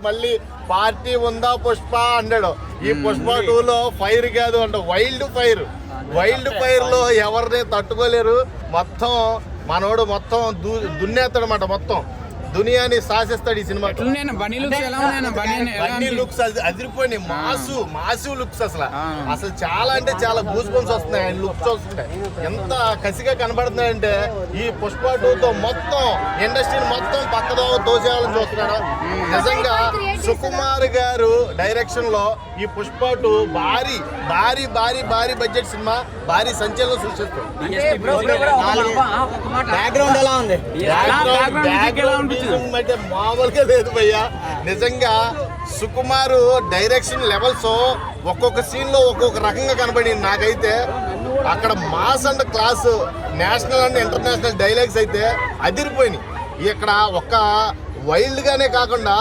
మళ్ళీ పార్టీ ఉందా పుష్ప అన్నాడు. ఈ పుష్ప 2లో ఫైర్ కాదు అంట, వైల్డ్ ఫైర్ లో ఎవరిని తట్టుకోలేరు. మొత్తం మనోడు మొత్తం దున్నేస్తాడు అన్నమాట. మొత్తం దునియాని శాసిస్తాడు ఈ సినిమా. బన్నీ లుక్స్ అదిరిపోయినాయి. మాసు లుక్స్ అసలు చాలా అంటే చాలా గూస్ బంప్స్ వస్తున్నాయి. ఆయన లుక్స్ వస్తున్నాయి, ఎంత కసిగా కనబడుతున్నాయంటే ఈ పుష్ప 2తో మొత్తం ఇండస్ట్రీని మొత్తం పక్కదో తోసేయాలని చూస్తున్నాడు. నిజంగా సుకుమార్ గారు డైరెక్షన్ లో ఈ పుష్ప 2 భారీ బడ్జెట్ సినిమా, భారీ సంచలనం సృష్టిస్తుంది. బ్యాక్గ్రౌండ్ ఎలా ఉంది? అంటే మామూలుగా లేదు భయ్యా. నిజంగా సుకుమారు డైరెక్షన్ లెవెల్స్ ఒక్కొక్క సీన్ లో ఒక్కొక్క రకంగా కనబడింది నాకైతే. అక్కడ mass and class, national and international dialogues అయితే అదిరిపోయినాయి. ఇక్కడ ఒక్క వైల్డ్ గానే కాకుండా